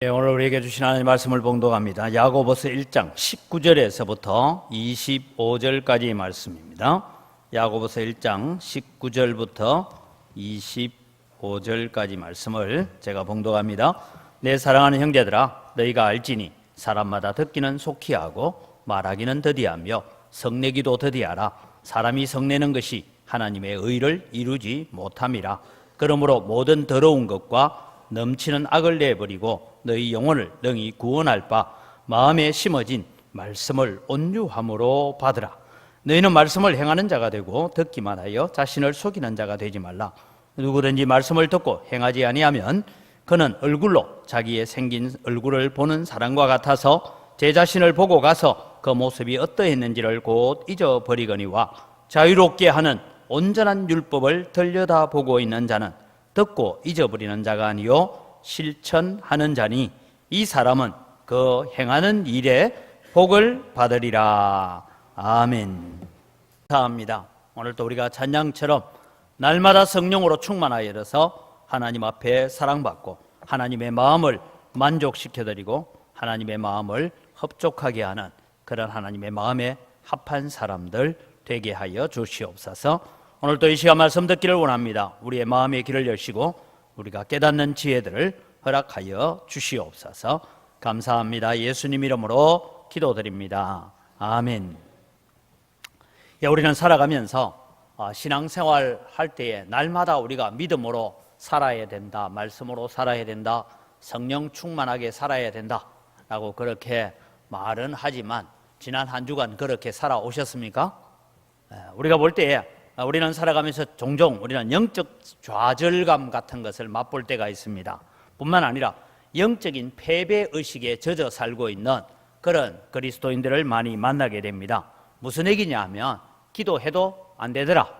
오늘 우리에게 주신 하나님의 말씀을 봉독합니다. 야고보서 1장 19절에서부터 25절까지의 말씀입니다. 야고보서 1장 19절부터 25절까지 말씀을 제가 봉독합니다. 내 사랑하는 형제들아, 너희가 알지니 사람마다 듣기는 속히 하고 말하기는 더디하며 성내기도 더디하라. 사람이 성내는 것이 하나님의 의를 이루지 못함이라. 그러므로 모든 더러운 것과 넘치는 악을 내버리고 너희 영혼을 능히 구원할 바 마음에 심어진 말씀을 온유함으로 받으라. 너희는 말씀을 행하는 자가 되고 듣기만 하여 자신을 속이는 자가 되지 말라. 누구든지 말씀을 듣고 행하지 아니하면 그는 얼굴로 자기의 생긴 얼굴을 보는 사람과 같아서 제 자신을 보고 가서 그 모습이 어떠했는지를 곧 잊어버리거니와 자유롭게 하는 온전한 율법을 들여다보고 있는 자는 듣고 잊어버리는 자가 아니요 실천하는 자니 이 사람은 그 행하는 일에 복을 받으리라. 아멘. 감사합니다. 오늘도 우리가 찬양처럼 날마다 성령으로 충만하여서 하나님 앞에 사랑받고 하나님의 마음을 만족시켜드리고 하나님의 마음을 흡족하게 하는 그런 하나님의 마음에 합한 사람들 되게 하여 주시옵소서. 오늘도 이 시간 말씀 듣기를 원합니다. 우리의 마음의 길을 여시고 우리가 깨닫는 지혜들을 허락하여 주시옵소서. 감사합니다. 예수님 이름으로 기도드립니다. 아멘. 우리는 살아가면서 신앙생활 할 때에 날마다 우리가 믿음으로 살아야 된다, 말씀으로 살아야 된다, 성령 충만하게 살아야 된다 라고 그렇게 말은 하지만 지난 한 주간 그렇게 살아오셨습니까? 우리가 볼 때에 우리는 살아가면서 종종 우리는 영적 좌절감 같은 것을 맛볼 때가 있습니다. 뿐만 아니라 영적인 패배의식에 젖어 살고 있는 그런 그리스도인들을 많이 만나게 됩니다. 무슨 얘기냐 하면 기도해도 안 되더라,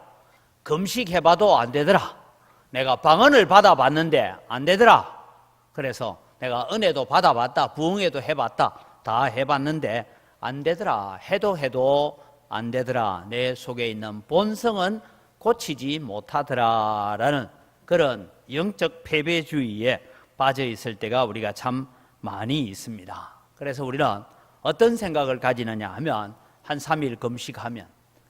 금식해봐도 안 되더라, 내가 방언을 받아봤는데 안 되더라, 그래서 내가 은혜도 받아봤다, 부흥회도 해봤다, 다 해봤는데 안 되더라, 해도 안 되더라, 내 속에 있는 본성은 고치지 못하더라라는 그런 영적 패배주의에 빠져 있을 때가 우리가 참 많이 있습니다. 그래서 우리는 어떤 생각을 가지느냐 하면 한 3일 금식하면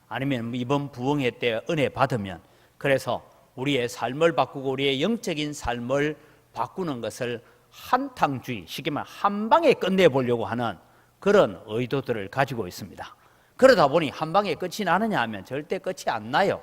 아니면 이번 부흥회 때 은혜 받으면 그래서 우리의 삶을 바꾸고 우리의 영적인 삶을 바꾸는 것을 한탕주의, 쉽게 말하면 한 방에 끝내보려고 하는 그런 의도들을 가지고 있습니다. 그러다 보니 한 방에 끝이 나느냐 하면 절대 끝이 안 나요.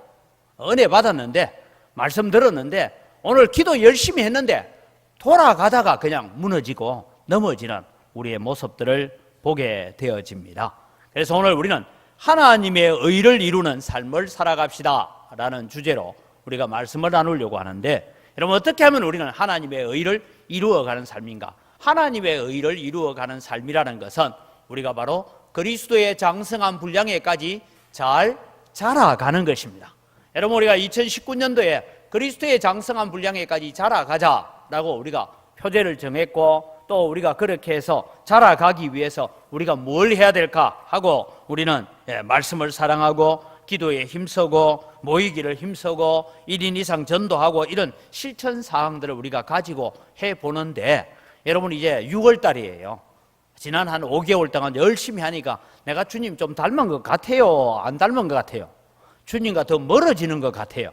은혜 받았는데, 말씀 들었는데, 오늘 기도 열심히 했는데 돌아가다가 그냥 무너지고 넘어지는 우리의 모습들을 보게 되어집니다. 그래서 오늘 우리는 하나님의 의를 이루는 삶을 살아갑시다 라는 주제로 우리가 말씀을 나누려고 하는데, 여러분 어떻게 하면 우리는 하나님의 의를 이루어가는 삶인가? 하나님의 의를 이루어가는 삶이라는 것은 우리가 바로 그리스도의 장성한 분량에까지 잘 자라가는 것입니다. 여러분 우리가 2019년도에 그리스도의 장성한 분량에까지 자라가자라고 우리가 표제를 정했고 또 우리가 그렇게 해서 자라가기 위해서 우리가 뭘 해야 될까 하고 우리는 말씀을 사랑하고 기도에 힘쓰고 모이기를 힘쓰고 1인 이상 전도하고 이런 실천 사항들을 우리가 가지고 해보는데 여러분 이제 6월 달이에요. 지난 한 5개월 동안 열심히 하니까 내가 주님 좀 닮은 것 같아요? 안 닮은 것 같아요? 주님과 더 멀어지는 것 같아요?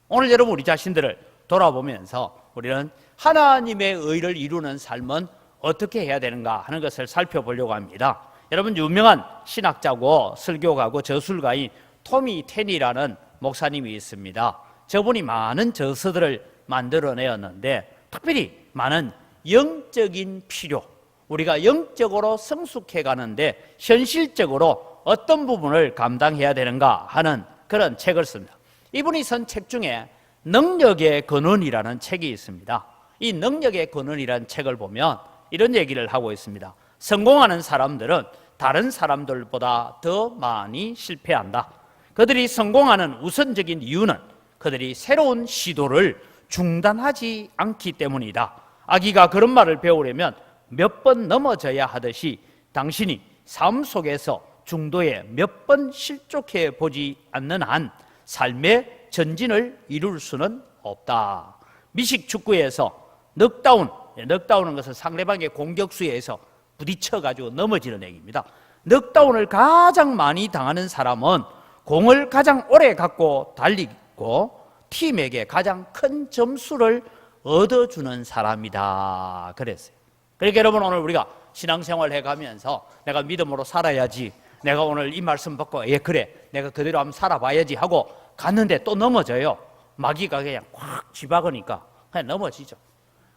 오늘 여러분 우리 자신들을 돌아보면서 우리는 하나님의 의를 이루는 삶은 어떻게 해야 되는가 하는 것을 살펴보려고 합니다. 여러분 유명한 신학자고 설교가고 저술가인 토미 텐이라는 목사님이 있습니다. 저분이 많은 저서들을 만들어내었는데 특별히 많은 영적인 필요, 우리가 영적으로 성숙해 가는데 현실적으로 어떤 부분을 감당해야 되는가 하는 그런 책을 씁니다. 이분이 쓴 책 중에 능력의 근원이라는 책이 있습니다. 이 능력의 근원이라는 책을 보면 이런 얘기를 하고 있습니다. 성공하는 사람들은 다른 사람들보다 더 많이 실패한다. 그들이 성공하는 우선적인 이유는 그들이 새로운 시도를 중단하지 않기 때문이다. 아기가 그런 말을 배우려면 몇 번 넘어져야 하듯이 당신이 삶 속에서 중도에 몇 번 실족해 보지 않는 한 삶의 전진을 이룰 수는 없다. 미식 축구에서 넉다운 넉다운은 것은 상대방의 공격수에 의해서 부딪혀가지고 넘어지는 얘기입니다. 넉다운을 가장 많이 당하는 사람은 공을 가장 오래 갖고 달리고 팀에게 가장 큰 점수를 얻어주는 사람이다 그랬어요. 그러니까 여러분, 오늘 우리가 신앙생활 해가면서 내가 믿음으로 살아야지, 내가 오늘 이 말씀 받고 예 그래 내가 그대로 한번 살아봐야지 하고 갔는데 또 넘어져요. 마귀가 그냥 확 쥐박으니까 그냥 넘어지죠.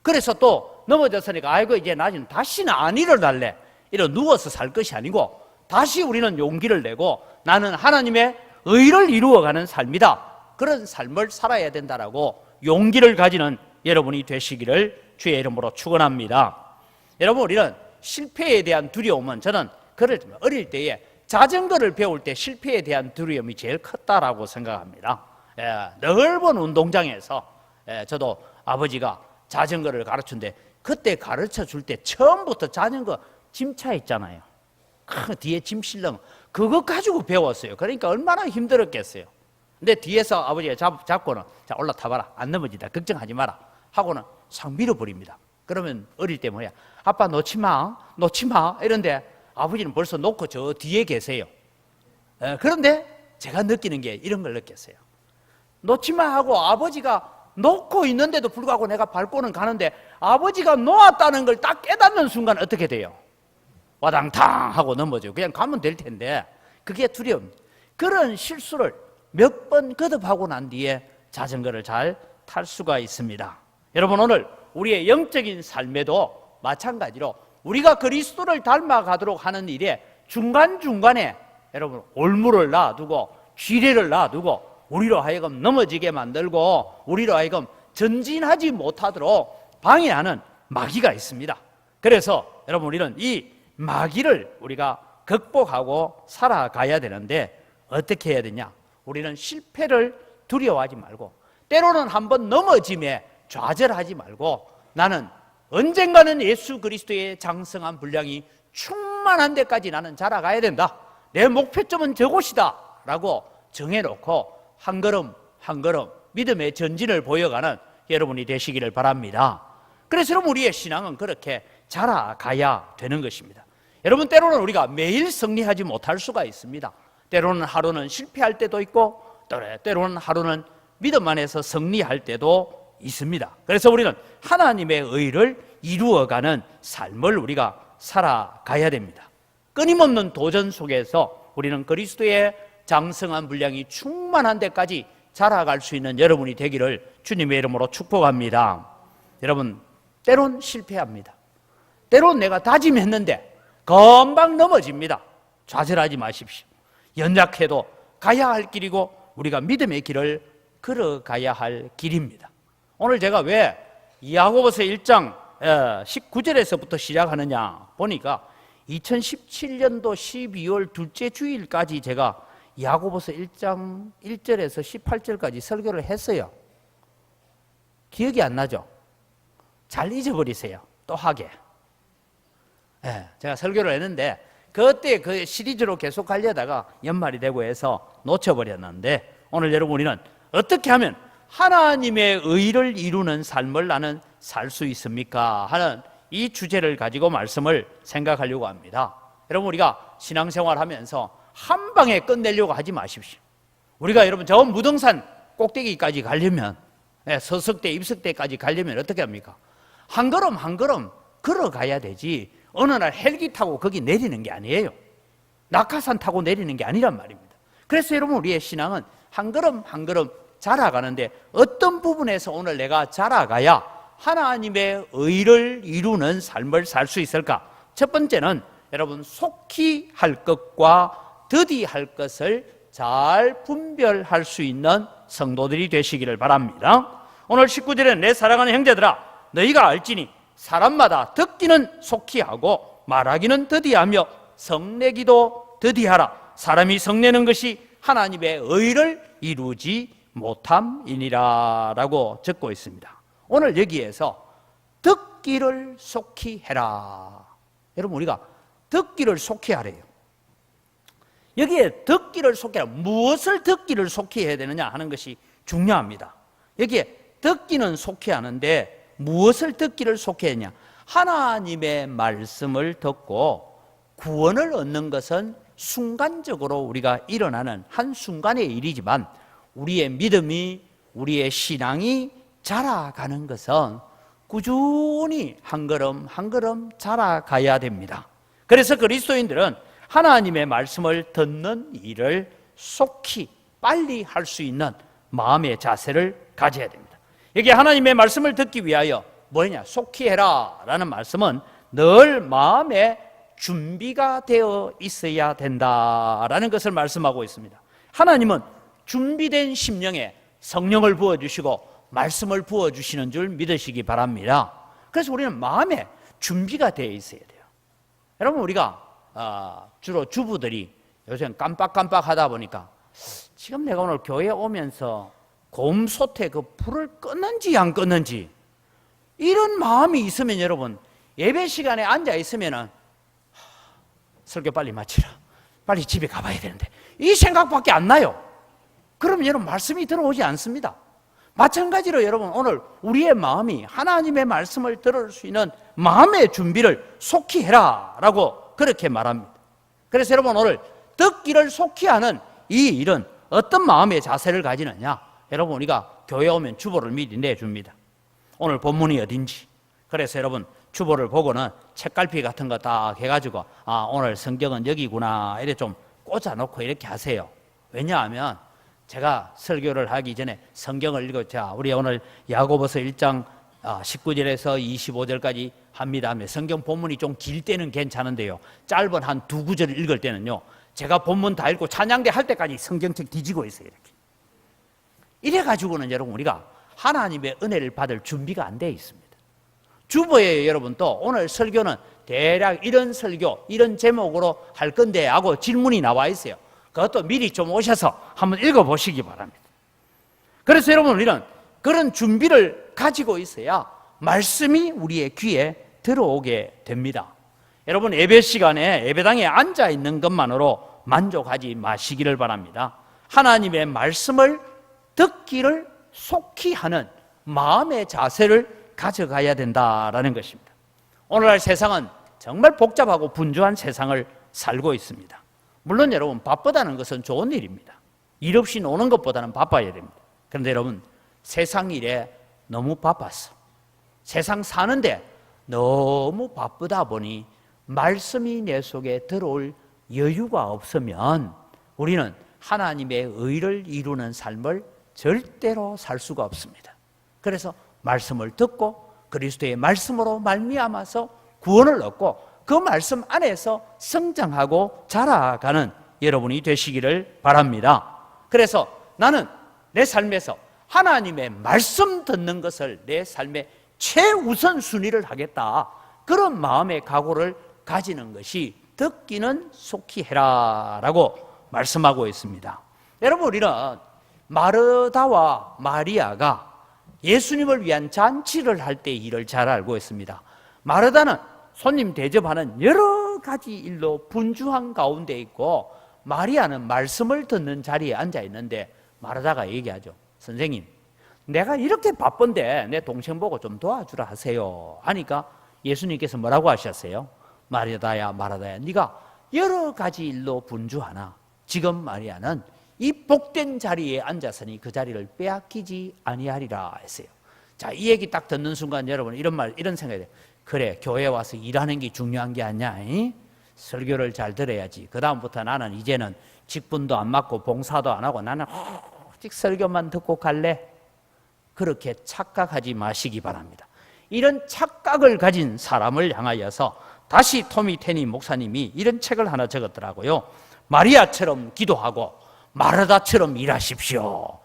그래서 또 넘어졌으니까 아이고 이제 나는 다시는 안 일어날래, 이런 누워서 살 것이 아니고 다시 우리는 용기를 내고 나는 하나님의 의를 이루어가는 삶이다, 그런 삶을 살아야 된다라고 용기를 가지는 여러분이 되시기를 주의 이름으로 축원합니다. 여러분, 우리는 실패에 대한 두려움은, 저는 그럴 때 어릴 때에 자전거를 배울 때 실패에 대한 두려움이 제일 컸다라고 생각합니다. 넓은 운동장에서 저도 아버지가 자전거를 가르쳤는데 그때 가르쳐 줄 때 처음부터 자전거 짐차 있잖아요. 뒤에 짐 실는 그거 가지고 배웠어요. 그러니까 얼마나 힘들었겠어요. 근데 뒤에서 아버지가 잡고는 자 올라타봐라, 안 넘어지다, 걱정하지 마라 하고는 싹 밀어버립니다. 그러면 어릴 때 뭐야, 아빠 놓지 마 이런데 아버지는 벌써 놓고 저 뒤에 계세요. 그런데 제가 느끼는 게 이런 걸 느꼈어요. 놓지 마 하고 아버지가 놓고 있는데도 불구하고 내가 밟고는 가는데 아버지가 놓았다는 걸 딱 깨닫는 순간 어떻게 돼요? 와당탕 하고 넘어져요. 그냥 가면 될 텐데 그게 두려움. 그런 실수를 몇 번 거듭하고 난 뒤에 자전거를 잘 탈 수가 있습니다. 여러분, 오늘 우리의 영적인 삶에도 마찬가지로 우리가 그리스도를 닮아가도록 하는 일에 중간중간에 여러분 올무를 놔두고 쥐레를 놔두고 우리로 하여금 넘어지게 만들고 우리로 하여금 전진하지 못하도록 방해하는 마귀가 있습니다. 그래서 여러분, 우리는 이 마귀를 우리가 극복하고 살아가야 되는데 어떻게 해야 되냐? 우리는 실패를 두려워하지 말고, 때로는 한번 넘어짐에 좌절하지 말고, 나는 언젠가는 예수 그리스도의 장성한 분량이 충만한 데까지 나는 자라가야 된다, 내 목표점은 저곳이다 라고 정해놓고 한 걸음 한 걸음 믿음의 전진을 보여가는 여러분이 되시기를 바랍니다. 그래서 여러분, 우리의 신앙은 그렇게 자라가야 되는 것입니다. 여러분, 때로는 우리가 매일 승리하지 못할 수가 있습니다. 때로는 하루는 실패할 때도 있고 때로는 하루는 믿음 안에서 승리할 때도 있습니다. 그래서 우리는 하나님의 의를 이루어가는 삶을 우리가 살아가야 됩니다. 끊임없는 도전 속에서 우리는 그리스도의 장성한 분량이 충만한 데까지 자라갈 수 있는 여러분이 되기를 주님의 이름으로 축복합니다. 여러분, 때론 실패합니다. 때론 내가 다짐했는데 금방 넘어집니다. 좌절하지 마십시오. 연약해도 가야 할 길이고 우리가 믿음의 길을 걸어가야 할 길입니다. 오늘 제가 왜 야고보서 1장 19절에서부터 시작하느냐 보니까 2017년도 12월 둘째 주일까지 제가 야고보서 1장 1절에서 18절까지 설교를 했어요. 기억이 안 나죠? 잘 잊어버리세요. 또 하게. 제가 설교를 했는데 그때 그 시리즈로 계속 가려다가 연말이 되고 해서 놓쳐버렸는데, 오늘 여러분, 우리는 어떻게 하면 하나님의 의를 이루는 삶을 나는 살 수 있습니까? 하는 이 주제를 가지고 말씀을 생각하려고 합니다. 여러분, 우리가 신앙생활 하면서 한 방에 끝내려고 하지 마십시오. 우리가 여러분 저 무등산 꼭대기까지 가려면, 서석대, 입석대까지 가려면 어떻게 합니까? 한 걸음 한 걸음 걸어가야 되지, 어느 날 헬기 타고 거기 내리는 게 아니에요. 낙하산 타고 내리는 게 아니란 말입니다. 그래서 여러분, 우리의 신앙은 한 걸음 한 걸음 자라가는데 어떤 부분에서 오늘 내가 자라가야 하나님의 의를 이루는 삶을 살 수 있을까? 첫 번째는 여러분, 속히 할 것과 더디 할 것을 잘 분별할 수 있는 성도들이 되시기를 바랍니다. 오늘 19절에 내 사랑하는 형제들아, 너희가 알지니 사람마다 듣기는 속히 하고 말하기는 더디하며 성내기도 더디하라. 사람이 성내는 것이 하나님의 의를 이루지 못함이니라 라고 적고 있습니다. 오늘 여기에서 듣기를 속히 해라. 여러분, 우리가 듣기를 속히 하래요. 여기에 듣기를 속히 하라, 무엇을 듣기를 속히 해야 되느냐 하는 것이 중요합니다. 여기에 듣기는 속히 하는데 무엇을 듣기를 속히 했냐? 하나님의 말씀을 듣고 구원을 얻는 것은 순간적으로 우리가 일어나는 한순간의 일이지만 우리의 믿음이, 우리의 신앙이 자라가는 것은 꾸준히 한 걸음 한 걸음 자라가야 됩니다. 그래서 그리스도인들은 하나님의 말씀을 듣는 일을 속히 빨리 할 수 있는 마음의 자세를 가져야 됩니다. 여기 하나님의 말씀을 듣기 위하여 뭐냐? 속히 해라 라는 말씀은 늘 마음에 준비가 되어 있어야 된다라는 것을 말씀하고 있습니다. 하나님은 준비된 심령에 성령을 부어주시고 말씀을 부어주시는 줄 믿으시기 바랍니다. 그래서 우리는 마음에 준비가 되어 있어야 돼요. 여러분, 우리가 주로 주부들이 요새 깜빡깜빡 하다 보니까 지금 내가 오늘 교회에 오면서 곰솥에 그 불을 껐는지 안 껐는지 이런 마음이 있으면 여러분 예배 시간에 앉아 있으면은 설교 빨리 마치라, 빨리 집에 가봐야 되는데 이 생각밖에 안 나요. 그러면 여러분 말씀이 들어오지 않습니다. 마찬가지로 여러분 오늘 우리의 마음이 하나님의 말씀을 들을 수 있는 마음의 준비를 속히 해라 라고 그렇게 말합니다. 그래서 여러분 오늘 듣기를 속히 하는 이 일은 어떤 마음의 자세를 가지느냐? 여러분 우리가 교회 오면 주보를 미리 내줍니다. 오늘 본문이 어딘지. 그래서 여러분 주보를 보고는 책갈피 같은 거 딱 해가지고 오늘 성경은 여기구나 이렇게 좀 꽂아놓고 이렇게 하세요. 왜냐하면 제가 설교를 하기 전에 성경을 읽었자 우리 오늘 야고보서 1장 19절에서 25절까지 합니다. 성경 본문이 좀 길 때는 괜찮은데요, 짧은 한 두 구절을 읽을 때는요 제가 본문 다 읽고 찬양대 할 때까지 성경책 뒤지고 있어요. 이렇게 이래가지고는 여러분 우리가 하나님의 은혜를 받을 준비가 안 돼 있습니다. 주보에 여러분 또 오늘 설교는 대략 이런 설교 이런 제목으로 할 건데 하고 질문이 나와 있어요. 그것도 미리 좀 오셔서 한번 읽어보시기 바랍니다. 그래서 여러분 우리는 그런 준비를 가지고 있어야 말씀이 우리의 귀에 들어오게 됩니다. 여러분 예배 시간에 예배당에 앉아 있는 것만으로 만족하지 마시기를 바랍니다. 하나님의 말씀을 듣기를 속히 하는 마음의 자세를 가져가야 된다라는 것입니다. 오늘날 세상은 정말 복잡하고 분주한 세상을 살고 있습니다. 물론 여러분 바쁘다는 것은 좋은 일입니다. 일 없이 노는 것보다는 바빠야 됩니다. 그런데 여러분 세상 일에 너무 바빴어. 세상 사는데 너무 바쁘다 보니 말씀이 내 속에 들어올 여유가 없으면 우리는 하나님의 의를 이루는 삶을 절대로 살 수가 없습니다. 그래서 말씀을 듣고 그리스도의 말씀으로 말미암아서 구원을 얻고 그 말씀 안에서 성장하고 자라가는 여러분이 되시기를 바랍니다. 그래서 나는 내 삶에서 하나님의 말씀 듣는 것을 내 삶의 최우선 순위를 하겠다, 그런 마음의 각오를 가지는 것이 듣기는 속히 해라 라고 말씀하고 있습니다. 여러분 우리는 마르다와 마리아가 예수님을 위한 잔치를 할 때 일을 잘 알고 있습니다. 마르다는 손님 대접하는 여러 가지 일로 분주한 가운데 있고 마리아는 말씀을 듣는 자리에 앉아 있는데 마르다가 얘기하죠. 선생님, 내가 이렇게 바쁜데 내 동생 보고 좀 도와주라 하세요 하니까 예수님께서 뭐라고 하셨어요? 마르다야 마르다야, 네가 여러 가지 일로 분주하나 지금 마리아는 이 복된 자리에 앉았으니 그 자리를 빼앗기지 아니하리라 했어요. 자, 이 얘기 딱 듣는 순간 여러분 이런 생각이 돼요. 그래, 교회 와서 일하는 게 중요한 게 아니야. 설교를 잘 들어야지. 그 다음부터 나는 이제는 직분도 안 맡고 봉사도 안 하고 나는 오직 설교만 듣고 갈래. 그렇게 착각하지 마시기 바랍니다. 이런 착각을 가진 사람을 향하여서 다시 토미 테니 목사님이 이런 책을 하나 적었더라고요. 마리아처럼 기도하고 마르다처럼 일하십시오.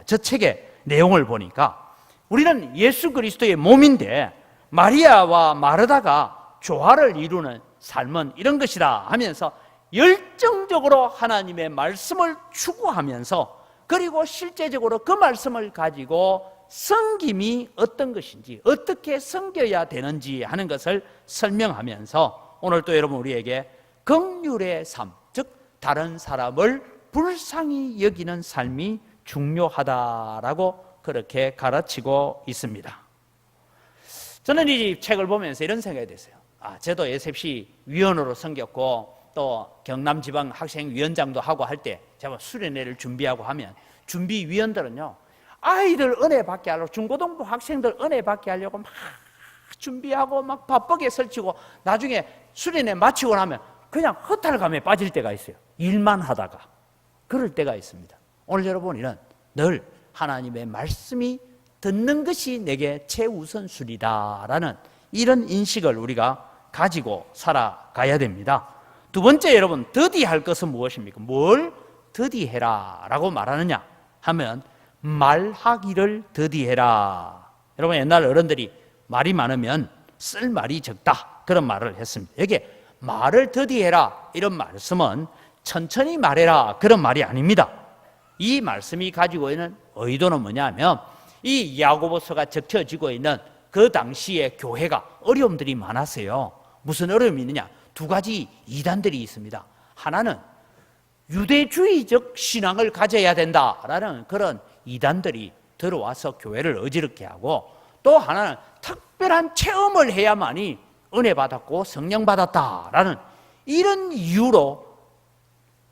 저 책의 내용을 보니까 우리는 예수 그리스도의 몸인데 마리아와 마르다가 조화를 이루는 삶은 이런 것이다 하면서 열정적으로 하나님의 말씀을 추구하면서 그리고 실제적으로 그 말씀을 가지고 섬김이 어떤 것인지 어떻게 섬겨야 되는지 하는 것을 설명하면서 오늘 또 여러분 우리에게 긍휼의 삶, 즉 다른 사람을 불쌍히 여기는 삶이 중요하다라고 그렇게 가르치고 있습니다. 저는 이 책을 보면서 이런 생각이 됐어요. 저도 SFC 위원으로 섬겼고 또 경남지방 학생위원장도 하고 할 때 제가 수련회를 준비하고 하면 준비위원들은요, 아이들 은혜 받게 하려고, 중고등부 학생들 은혜 받게 하려고 막 준비하고 막 바쁘게 설치고 나중에 수련회 마치고 나면 그냥 허탈감에 빠질 때가 있어요. 일만 하다가. 그럴 때가 있습니다. 오늘 여러분이는 늘 하나님의 말씀이 듣는 것이 내게 최우선순위다라는 이런 인식을 우리가 가지고 살아가야 됩니다. 두 번째, 여러분, 더디할 것은 무엇입니까? 뭘 더디해라 라고 말하느냐 하면 말하기를 더디해라. 여러분, 옛날 어른들이 말이 많으면 쓸 말이 적다, 그런 말을 했습니다. 여기에 말을 더디해라 이런 말씀은 천천히 말해라 그런 말이 아닙니다. 이 말씀이 가지고 있는 의도는 뭐냐면, 이 야고보서가 적혀지고 있는 그 당시에 교회가 어려움들이 많았어요. 무슨 어려움이 있느냐? 두 가지 이단들이 있습니다. 하나는 유대주의적 신앙을 가져야 된다라는 그런 이단들이 들어와서 교회를 어지럽게 하고, 또 하나는 특별한 체험을 해야만이 은혜 받았고 성령 받았다라는 이런 이유로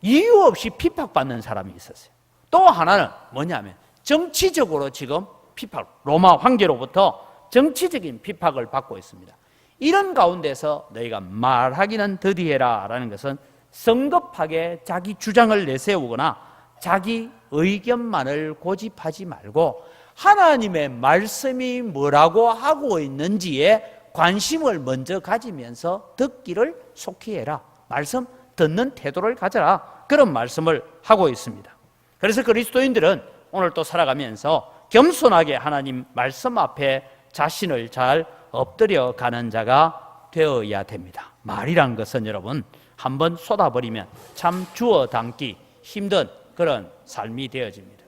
이유 없이 핍박받는 사람이 있었어요. 또 하나는 뭐냐면 정치적으로 지금 핍박, 로마 황제로부터 정치적인 핍박을 받고 있습니다. 이런 가운데서 너희가 말하기는 더디해라 라는 것은 성급하게 자기 주장을 내세우거나 자기 의견만을 고집하지 말고 하나님의 말씀이 뭐라고 하고 있는지에 관심을 먼저 가지면서 듣기를 속히 해라. 말씀 듣는 태도를 가져라. 그런 말씀을 하고 있습니다. 그래서 그리스도인들은 오늘 또 살아가면서 겸손하게 하나님 말씀 앞에 자신을 잘 엎드려 가는 자가 되어야 됩니다. 말이란 것은 여러분 한번 쏟아버리면 참 주워 담기 힘든 그런 삶이 되어집니다.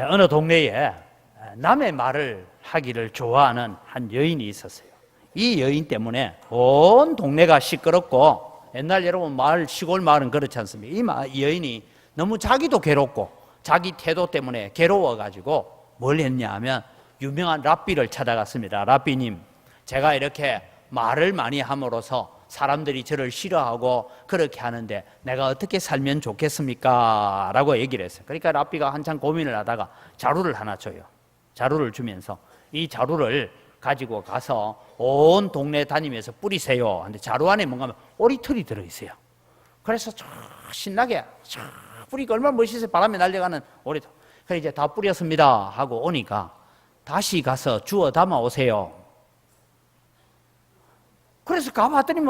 어느 동네에 남의 말을 하기를 좋아하는 한 여인이 있었어요. 이 여인 때문에 온 동네가 시끄럽고, 옛날 여러분 시골 마을은 그렇지 않습니까? 이 여인이 너무 자기도 괴롭고 자기 태도 때문에 괴로워가지고 뭘 했냐 하면 유명한 랍비를 찾아갔습니다. 랍비님, 제가 이렇게 말을 많이 함으로써 사람들이 저를 싫어하고 그렇게 하는데 내가 어떻게 살면 좋겠습니까? 라고 얘기를 했어요. 그러니까 랍비가 한참 고민을 하다가 자루를 하나 줘요. 자루를 주면서 이 자루를 가지고 가서 온 동네 다니면서 뿌리세요. 근데 자루 안에 뭔가 오리털이 들어있어요. 그래서 신나게 뿌리가 얼마나 멋있어요. 바람에 날려가는 오리털. 그래서 이제 다 뿌렸습니다 하고 오니까 다시 가서 주워 담아 오세요. 그래서 가봤더니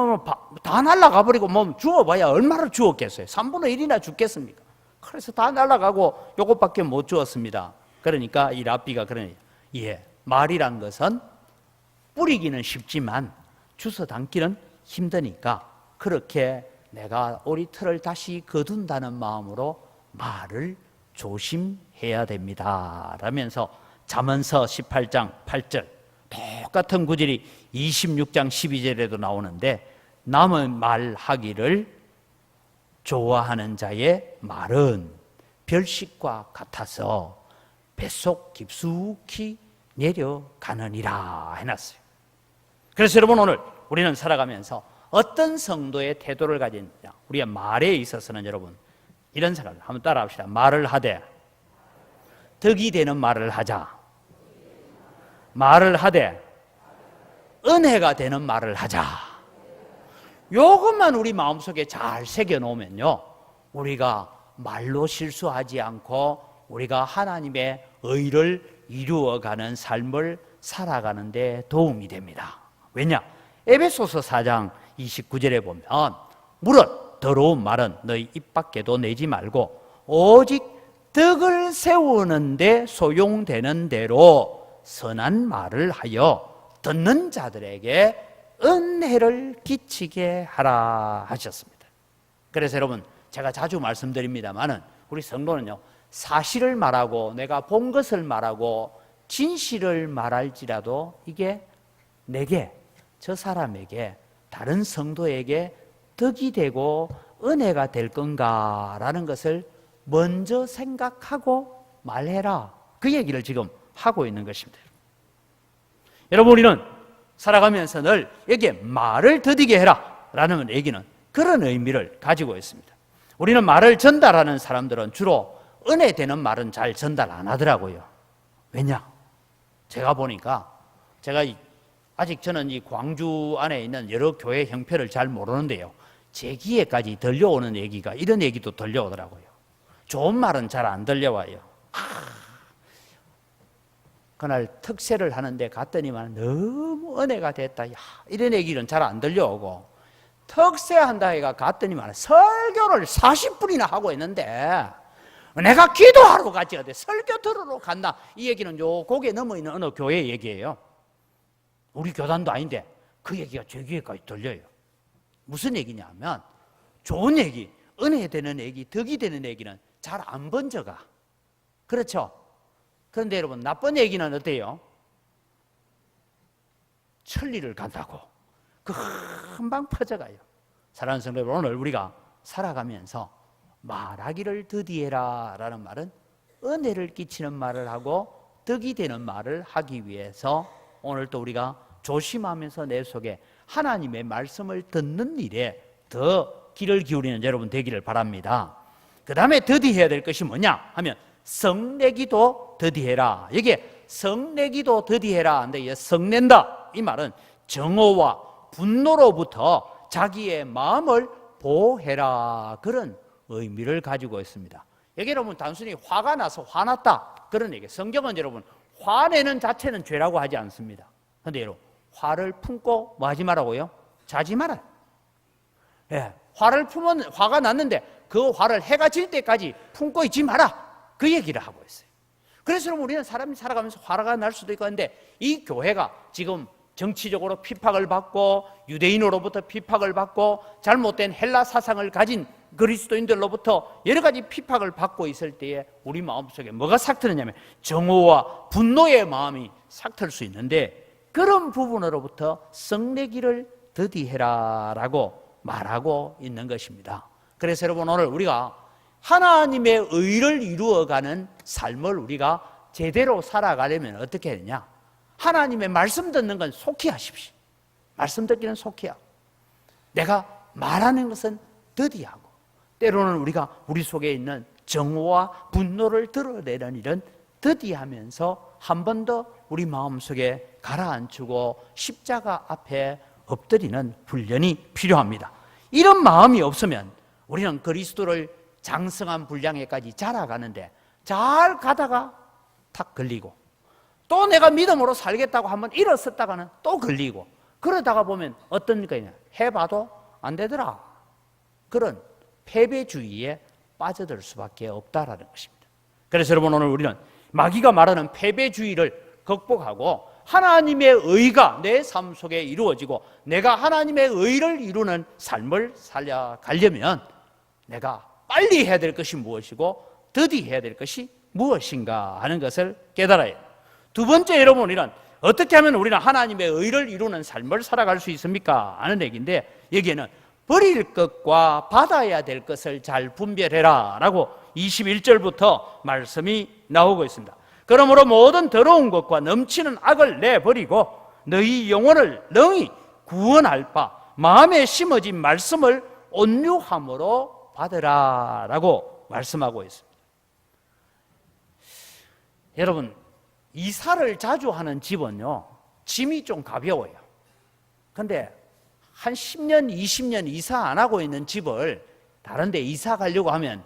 다 날아가 버리고 주워봐야 얼마나 주웠겠어요. 3분의 1이나 죽겠습니까? 그래서 다 날아가고 요것밖에 못 주었습니다. 그러니까 이 랍비가 그러니, 말이란 것은 뿌리기는 쉽지만 주워 담기는 힘드니까 그렇게 내가 오리털을 다시 거둔다는 마음으로 말을 조심해야 됩니다 라면서 잠언서 18장 8절 똑같은 구절이 26장 12절에도 나오는데, 남의 말하기를 좋아하는 자의 말은 별식과 같아서 뱃속 깊숙이 내려가느니라 해놨어요. 그래서 여러분, 오늘 우리는 살아가면서 어떤 성도의 태도를 가지느냐, 우리가 말에 있어서는 여러분 이런 생각을 한번 따라합시다. 말을 하되 덕이 되는 말을 하자. 말을 하되 은혜가 되는 말을 하자. 이것만 우리 마음속에 잘 새겨놓으면요, 우리가 말로 실수하지 않고 우리가 하나님의 의를 이루어가는 삶을 살아가는 데 도움이 됩니다. 왜냐? 에베소서 4장 29절에 보면 무릇 더러운 말은 너희 입 밖에도 내지 말고 오직 덕을 세우는 데 소용되는 대로 선한 말을 하여 듣는 자들에게 은혜를 끼치게 하라 하셨습니다. 그래서 여러분, 제가 자주 말씀드립니다마는 우리 성도는요, 사실을 말하고 내가 본 것을 말하고 진실을 말할지라도 이게 내게, 저 사람에게, 다른 성도에게 덕이 되고 은혜가 될 건가라는 것을 먼저 생각하고 말해라. 그 얘기를 지금 하고 있는 것입니다. 여러분, 우리는 살아가면서 늘 여기에 말을 더디게 해라 라는 얘기는 그런 의미를 가지고 있습니다. 우리는 말을 전달하는 사람들은 주로 은혜 되는 말은 잘 전달 안 하더라고요. 왜냐? 제가 보니까 아직 저는 이 광주 안에 있는 여러 교회 형편을 잘 모르는데요, 제 귀에까지 들려오는 얘기가 이런 얘기도 들려오더라고요. 좋은 말은 잘 안 들려와요. 그날 특세를 하는데 갔더니만 너무 은혜가 됐다, 이런 얘기는 잘 안 들려오고, 특세한다 해가 갔더니만 설교를 40분이나 하고 있는데 내가 기도하러 가지 어디 설교 들으러 간다, 이 얘기는 요 고개 넘어 있는 어느 교회 얘기예요. 우리 교단도 아닌데 그 얘기가 제 귀에까지 들려요. 무슨 얘기냐면, 좋은 얘기, 은혜 되는 얘기, 덕이 되는 얘기는 잘 안 번져가. 그렇죠? 그런데 여러분, 나쁜 얘기는 어때요? 천리를 간다고 금방 퍼져가요. 사랑하는 성도 여러분, 오늘 우리가 살아가면서 말하기를 더디해라 라는 말은 은혜를 끼치는 말을 하고 덕이 되는 말을 하기 위해서 오늘 또 우리가 조심하면서 내 속에 하나님의 말씀을 듣는 일에 더 귀를 기울이는 여러분 되기를 바랍니다. 그 다음에 더디해야 될 것이 뭐냐 하면 성내기도 더디해라. 이게 성내기도 더디해라 하는데, 성낸다 이 말은 정오와 분노로부터 자기의 마음을 보호해라, 그런 의미를 가지고 있습니다. 여기 여러분 단순히 화가 나서 화났다 그런 얘기. 성경은 여러분 화내는 자체는 죄라고 하지 않습니다. 그런데 여러분, 화를 품고 뭐 하지 말라고요? 자지 말아요. 예, 화를 품은, 화가 났는데 그 화를 해가 질 때까지 품고 있지 마라, 그 얘기를 하고 있어요. 그래서 우리는 사람이 살아가면서 화가 날 수도 있고 한데, 이 교회가 지금 정치적으로 핍박을 받고 유대인으로부터 핍박을 받고 잘못된 헬라 사상을 가진 그리스도인들로부터 여러 가지 핍박을 받고 있을 때에 우리 마음속에 뭐가 삭트느냐면 정오와 분노의 마음이 삭틀 수 있는데, 그런 부분으로부터 성내기를 더디해라 라고 말하고 있는 것입니다. 그래서 여러분, 오늘 우리가 하나님의 의를 이루어가는 삶을 우리가 제대로 살아가려면 어떻게 해야 되냐? 하나님의 말씀 듣는 건 속히 하십시오. 말씀 듣기는 속히 하고, 내가 말하는 것은 더디하고, 때로는 우리가 우리 속에 있는 정오와 분노를 드러내는 일은 더디하면서 한 번 더 우리 마음속에 가라앉히고 십자가 앞에 엎드리는 훈련이 필요합니다. 이런 마음이 없으면 우리는 그리스도를 장성한 분량에까지 자라가는데 잘 가다가 탁 걸리고, 또 내가 믿음으로 살겠다고 한번 일어섰다가는 또 걸리고, 그러다가 보면 어떤 거냐, 해봐도 안 되더라, 그런 패배주의에 빠져들 수밖에 없다라는 것입니다. 그래서 여러분, 오늘 우리는 마귀가 말하는 패배주의를 극복하고 하나님의 의가 내 삶 속에 이루어지고 내가 하나님의 의를 이루는 삶을 살아가려면 내가 빨리 해야 될 것이 무엇이고 더디 해야 될 것이 무엇인가 하는 것을 깨달아야 해요. 두 번째, 여러분, 우리는 어떻게 하면 우리는 하나님의 의를 이루는 삶을 살아갈 수 있습니까 하는 얘기인데, 여기에는 버릴 것과 받아야 될 것을 잘 분별해라 라고 21절부터 말씀이 나오고 있습니다. 그러므로 모든 더러운 것과 넘치는 악을 내버리고 너희 영혼을 능히 구원할 바 마음에 심어진 말씀을 온유함으로 받으라 라고 말씀하고 있습니다. 여러분, 이사를 자주 하는 집은요, 짐이 좀 가벼워요. 그런데 한 10년, 20년 이사 안 하고 있는 집을 다른 데 이사 가려고 하면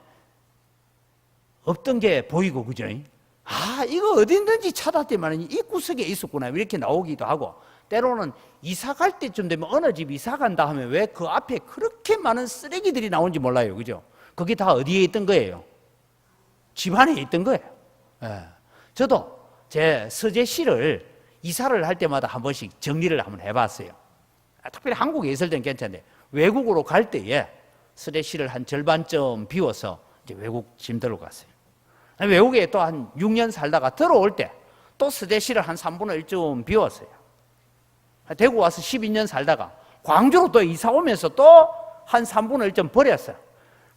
없던 게 보이고, 그죠? 이거 어디 있는지 찾았더니 이 구석에 있었구나, 이렇게 나오기도 하고, 때로는 이사 갈 때쯤 되면 어느 집 이사 간다 하면 왜 그 앞에 그렇게 많은 쓰레기들이 나오는지 몰라요, 그죠? 그게 다 어디에 있던 거예요? 집 안에 있던 거예요. 저도 제 서재실을 이사를 할 때마다 한 번씩 정리를 한번 해봤어요. 특별히 한국에 있을 때는 괜찮은데 외국으로 갈 때에 서재실을 한 절반쯤 비워서 이제 외국 짐 들고 갔어요. 외국에 또 한 6년 살다가 들어올 때 또 서재실을 한 3분의 1쯤 비웠어요. 대구 와서 12년 살다가 광주로 또 이사 오면서 또 한 3분의 1좀 버렸어요.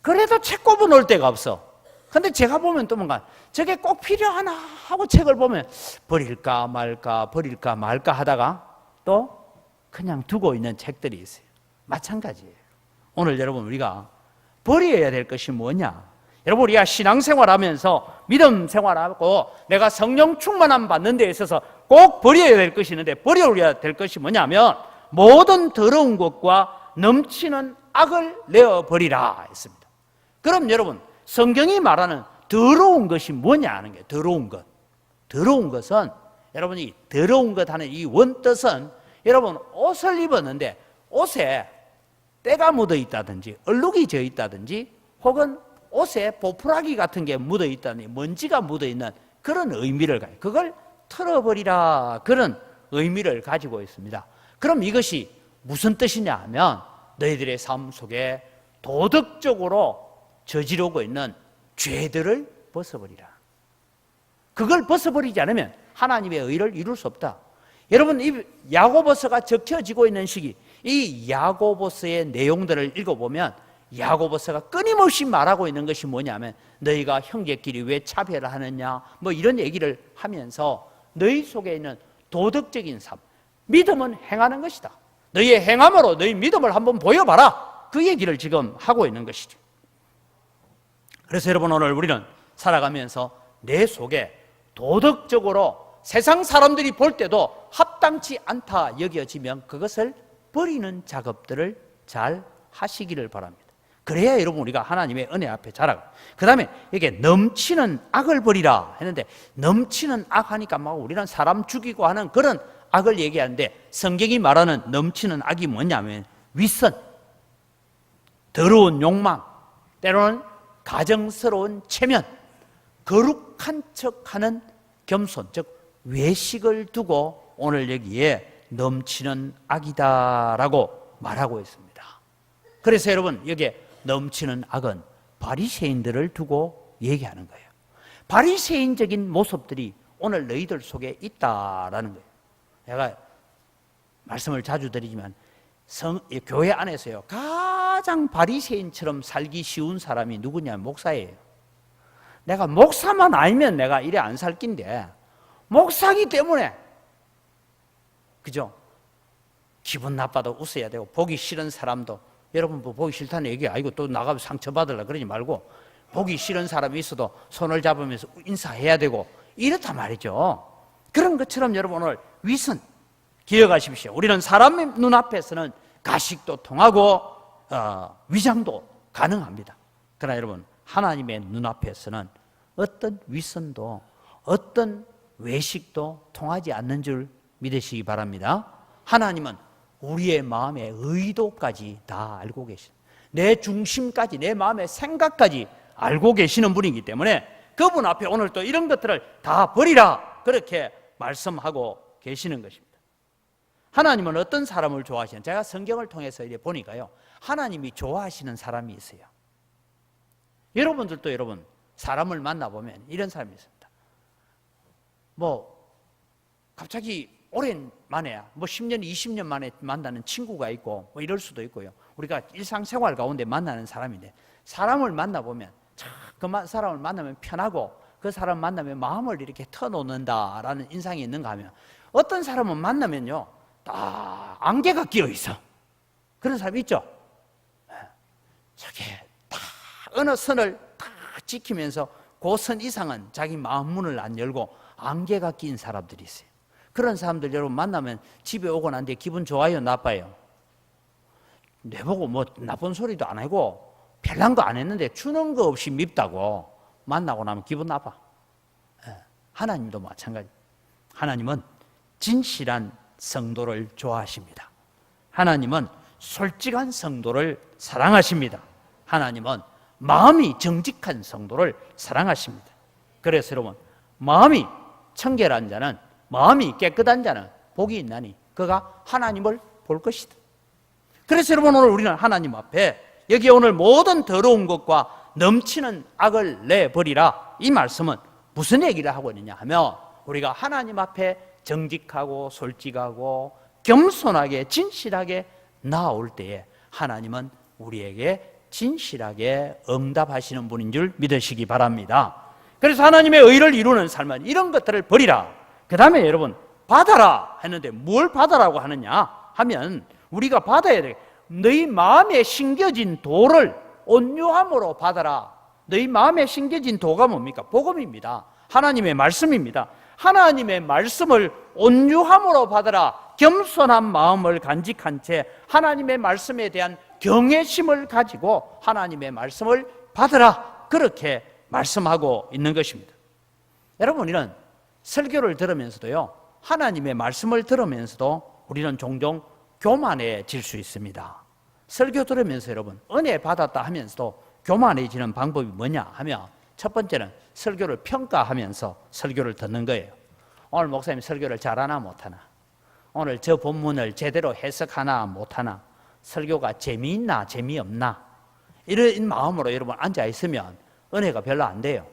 그래도 책 꼽아 놓을 데가 없어. 근데 제가 보면 또 뭔가 저게 꼭 필요하나 하고 책을 보면 버릴까 말까 하다가 또 그냥 두고 있는 책들이 있어요. 마찬가지예요. 오늘 여러분 우리가 버려야 될 것이 뭐냐? 여러분 우리가 신앙생활하면서 믿음 생활하고 내가 성령 충만함 받는 데 있어서 꼭 버려야 될 것이 있는데 버려야 될 것이 뭐냐면 모든 더러운 것과 넘치는 악을 내어버리라 했습니다. 그럼 여러분 성경이 말하는 더러운 것이 뭐냐 하는 게 더러운 것. 더러운 것은 여러분이 더러운 것 하는 이 원뜻은 여러분 옷을 입었는데 옷에 때가 묻어 있다든지 얼룩이 져 있다든지 혹은 옷에 보풀하기 같은 게 묻어 있다든지 먼지가 묻어 있는 그런 의미를 가요. 그걸 털어버리라 그런 의미를 가지고 있습니다. 그럼 이것이 무슨 뜻이냐 하면 너희들의 삶 속에 도덕적으로 저지르고 있는 죄들을 벗어버리라. 그걸 벗어버리지 않으면 하나님의 의를 이룰 수 없다. 여러분 이 야고보서가 적혀지고 있는 시기 이 야고보서의 내용들을 읽어보면 야고보서가 끊임없이 말하고 있는 것이 뭐냐면 너희가 형제끼리 왜 차별을 하느냐 뭐 이런 얘기를 하면서 너희 속에 있는 도덕적인 삶 믿음은 행하는 것이다. 너희의 행함으로 너희 믿음을 한번 보여봐라. 그 얘기를 지금 하고 있는 것이죠. 그래서 여러분 오늘 우리는 살아가면서 내 속에 도덕적으로 세상 사람들이 볼 때도 합당치 않다 여겨지면 그것을 버리는 작업들을 잘 하시기를 바랍니다. 그래야 여러분 우리가 하나님의 은혜 앞에 자라가. 그 다음에 이게 넘치는 악을 버리라 했는데 넘치는 악 하니까 막 우리는 사람 죽이고 하는 그런 악을 얘기하는데 성경이 말하는 넘치는 악이 뭐냐면 윗선, 더러운 욕망, 때로는 가정스러운 체면, 거룩한 척하는 겸손, 즉 외식을 두고 오늘 여기에 넘치는 악이다라고 말하고 있습니다. 그래서 여러분 여기에 넘치는 악은 바리새인들을 두고 얘기하는 거예요. 바리새인적인 모습들이 오늘 너희들 속에 있다라는 거예요. 제가 말씀을 자주 드리지만 교회 안에서요 가장 바리새인처럼 살기 쉬운 사람이 누구냐면 목사예요. 내가 목사만 아니면 내가 이래 안 살 낀데 목사기 때문에 그죠? 기분 나빠도 웃어야 되고 보기 싫은 사람도 여러분 뭐 보기 싫다는 얘기 아니고 또 나가면 상처받으려 그러지 말고 보기 싫은 사람이 있어도 손을 잡으면서 인사해야 되고 이렇단 말이죠. 그런 것처럼 여러분 오늘 위선 기억하십시오. 우리는 사람의 눈앞에서는 가식도 통하고 위장도 가능합니다. 그러나 여러분 하나님의 눈앞에서는 어떤 위선도 어떤 외식도 통하지 않는 줄 믿으시기 바랍니다. 하나님은 우리의 마음의 의도까지 다 알고 계십니다. 내 중심까지 내 마음의 생각까지 알고 계시는 분이기 때문에 그분 앞에 오늘 또 이런 것들을 다 버리라 그렇게 말씀하고 계시는 것입니다. 하나님은 어떤 사람을 좋아하시는 제가 성경을 통해서 이제 보니까요 하나님이 좋아하시는 사람이 있어요. 여러분들도 여러분 사람을 만나보면 이런 사람이 있습니다. 뭐 갑자기 오랜만에 뭐 10년 20년 만에 만나는 친구가 있고 뭐 이럴 수도 있고요. 우리가 일상생활 가운데 만나는 사람인데 사람을 만나보면 그 사람을 만나면 편하고 그 사람 만나면 마음을 이렇게 터놓는다라는 인상이 있는가 하면 어떤 사람은 만나면요 딱 안개가 끼어 있어. 그런 사람이 있죠. 저게 딱 어느 선을 딱 지키면서 그 선 이상은 자기 마음 문을 안 열고 안개가 낀 사람들이 있어요. 그런 사람들 여러분 만나면 집에 오고 난 뒤에 기분 좋아요 나빠요? 내보고 뭐 나쁜 소리도 안 하고 별난 거 안 했는데 주는 거 없이 밉다고 만나고 나면 기분 나빠. 하나님도 마찬가지. 하나님은 진실한 성도를 좋아하십니다. 하나님은 솔직한 성도를 사랑하십니다. 하나님은 마음이 정직한 성도를 사랑하십니다. 그래서 여러분 마음이 청결한 자는 마음이 깨끗한 자는 복이 있나니 그가 하나님을 볼 것이다. 그래서 여러분 오늘 우리는 하나님 앞에 여기 오늘 모든 더러운 것과 넘치는 악을 내버리라 이 말씀은 무슨 얘기를 하고 있느냐 하면 우리가 하나님 앞에 정직하고 솔직하고 겸손하게 진실하게 나아올 때에 하나님은 우리에게 진실하게 응답하시는 분인 줄 믿으시기 바랍니다. 그래서 하나님의 의를 이루는 삶은 이런 것들을 버리라. 그 다음에 여러분 받아라 했는데 뭘 받아라고 하느냐 하면 우리가 받아야 돼. 너희 마음에 심겨진 도를 온유함으로 받아라. 너희 마음에 심겨진 도가 뭡니까? 복음입니다. 하나님의 말씀입니다. 하나님의 말씀을 온유함으로 받아라. 겸손한 마음을 간직한 채 하나님의 말씀에 대한 경외심을 가지고 하나님의 말씀을 받으라. 그렇게 말씀하고 있는 것입니다. 여러분, 우리는 설교를 들으면서도요, 하나님의 말씀을 들으면서도 우리는 종종 교만해질 수 있습니다. 설교 들으면서 여러분 은혜 받았다 하면서도 교만해지는 방법이 뭐냐 하면 첫 번째는 설교를 평가하면서 설교를 듣는 거예요. 오늘 목사님 설교를 잘하나 못하나, 오늘 저 본문을 제대로 해석하나 못하나, 설교가 재미있나 재미없나, 이런 마음으로 여러분 앉아있으면 은혜가 별로 안 돼요.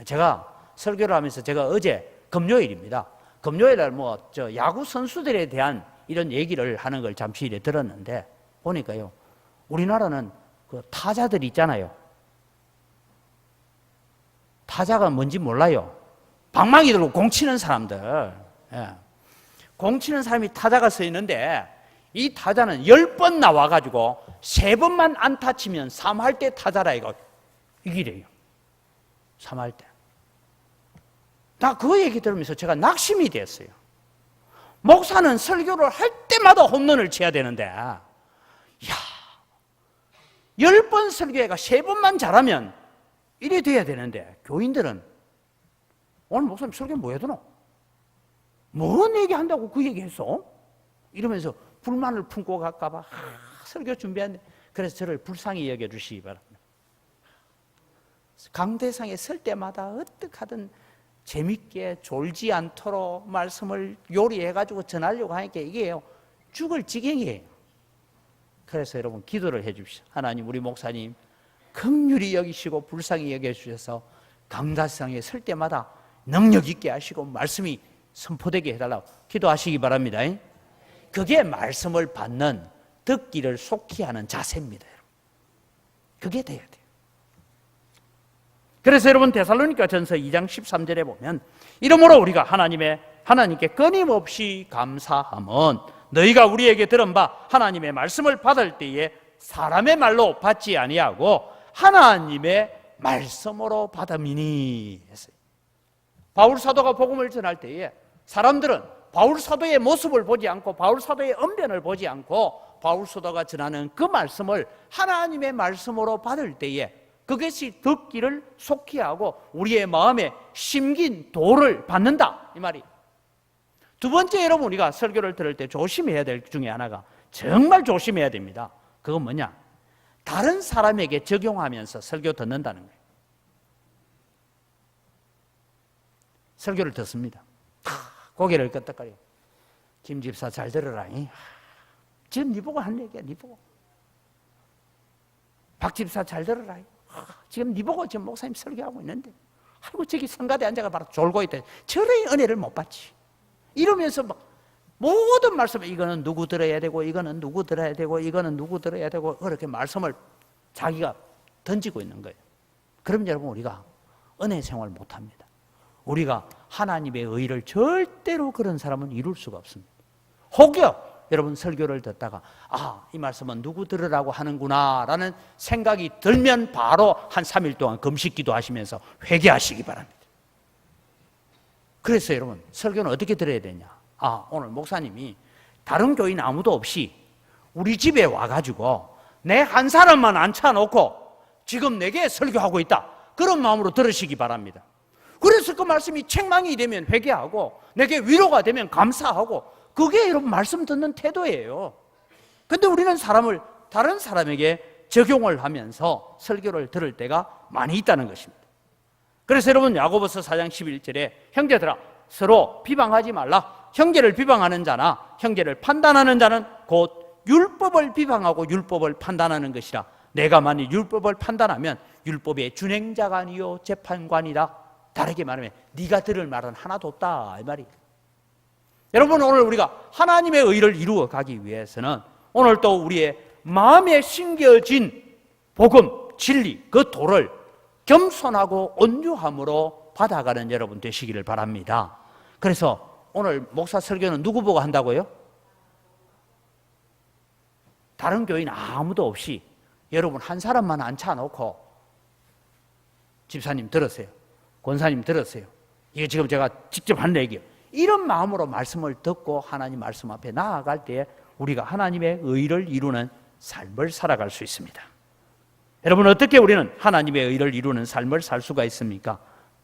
제가 설교를 하면서 제가 어제 금요일입니다. 금요일날 야구 선수들에 대한 이런 얘기를 하는 걸 잠시 들었는데 보니까요, 우리나라는 그 타자들 있잖아요. 타자가 뭔지 몰라요. 방망이 들고 공 치는 사람들. 예. 공 치는 사람이 타자가 서 있는데 이 타자는 10번 나와가지고 3번만 안타 치면 3할 때 타자라 이거 이기래요. 3할 때. 나 그 얘기 들으면서 제가 낙심이 됐어요. 목사는 설교를 할 때마다 홈런을 쳐야 되는데, 야, 10번 설교회가 3번만 잘하면 이래 돼야 되는데, 교인들은 오늘 목사님 설교 뭐 해두노? 뭔 얘기 한다고 그 얘기 했어? 이러면서 불만을 품고 갈까봐 설교 준비하는데, 그래서 저를 불쌍히 여겨주시기 바랍니다. 강대상에 설 때마다 어떻게 하든 재밌게 졸지 않도록 말씀을 요리해가지고 전하려고 하니까 이게 죽을 지경이에요. 그래서 여러분 기도를 해 주십시오. 하나님, 우리 목사님 긍휼히 여기시고 불쌍히 여겨주셔서 강대상에 설 때마다 능력 있게 하시고 말씀이 선포되게 해달라고 기도하시기 바랍니다. 그게 말씀을 받는, 듣기를 속히 하는 자세입니다. 그게 돼야 돼요. 그래서 여러분 데살로니가 전서 2장 13절에 보면 이러므로 우리가 하나님께 끊임없이 감사함은 너희가 우리에게 들은 바 하나님의 말씀을 받을 때에 사람의 말로 받지 아니하고 하나님의 말씀으로 받음이니 했어요. 바울 사도가 복음을 전할 때에 사람들은 바울 사도의 모습을 보지 않고 바울 사도의 언변을 보지 않고 바울 사도가 전하는 그 말씀을 하나님의 말씀으로 받을 때에 그것이 듣기를 속히 하고 우리의 마음에 심긴 도를 받는다, 이 말이. 두 번째, 여러분 우리가 설교를 들을 때 조심해야 될 중에 하나가, 정말 조심해야 됩니다. 그건 뭐냐? 다른 사람에게 적용하면서 설교 듣는다는 거예요. 설교를 듣습니다. 고개를 끄덕거려. 김 집사 잘 들으라. 지금 네 보고 한 얘기야, 네 보고. 박 집사 잘 들으라. 지금 네 보고 지금 목사님 설교하고 있는데, 아이고 저기 성가대 앉아가 바로 졸고 있다. 저런 은혜를 못 받지. 이러면서 막 모든 말씀을 이거는 누구 들어야 되고, 이거는 누구 들어야 되고, 이거는 누구 들어야 되고, 그렇게 말씀을 자기가 던지고 있는 거예요. 그럼 여러분 우리가 은혜 생활 못합니다. 우리가 하나님의 의를 절대로 그런 사람은 이룰 수가 없습니다. 혹여 여러분 설교를 듣다가 이 말씀은 누구 들으라고 하는구나 라는 생각이 들면 바로 한 3일 동안 금식기도 하시면서 회개하시기 바랍니다. 그래서 여러분 설교는 어떻게 들어야 되냐? 오늘 목사님이 다른 교인 아무도 없이 우리 집에 와가지고 내 한 사람만 앉혀놓고 지금 내게 설교하고 있다, 그런 마음으로 들으시기 바랍니다. 그래서 그 말씀이 책망이 되면 회개하고 내게 위로가 되면 감사하고, 그게 여러분 말씀 듣는 태도예요. 근데 우리는 다른 사람에게 적용을 하면서 설교를 들을 때가 많이 있다는 것입니다. 그래서 여러분 야고보서 4장 11절에 형제들아 서로 비방하지 말라. 형제를 비방하는 자나 형제를 판단하는 자는 곧 율법을 비방하고 율법을 판단하는 것이라. 내가 만일 율법을 판단하면 율법의 준행자가 아니요 재판관이다. 다르게 말하면 네가 들을 말은 하나도 없다, 이 말이에요. 여러분 오늘 우리가 하나님의 의를 이루어 가기 위해서는 오늘 또 우리의 마음에 심겨진 복음, 진리, 그 도를 겸손하고 온유함으로 받아가는 여러분 되시기를 바랍니다. 그래서 오늘 목사 설교는 누구 보고 한다고요? 다른 교인 아무도 없이 여러분 한 사람만 앉혀놓고 집사님 들으세요, 권사님 들으세요, 이게 지금 제가 직접 한 얘기예요. 이런 마음으로 말씀을 듣고 하나님 말씀 앞에 나아갈 때 우리가 하나님의 의를 이루는 삶을 살아갈 수 있습니다. 여러분, 어떻게 우리는 하나님의 의를 이루는 삶을 살 수가 있습니까?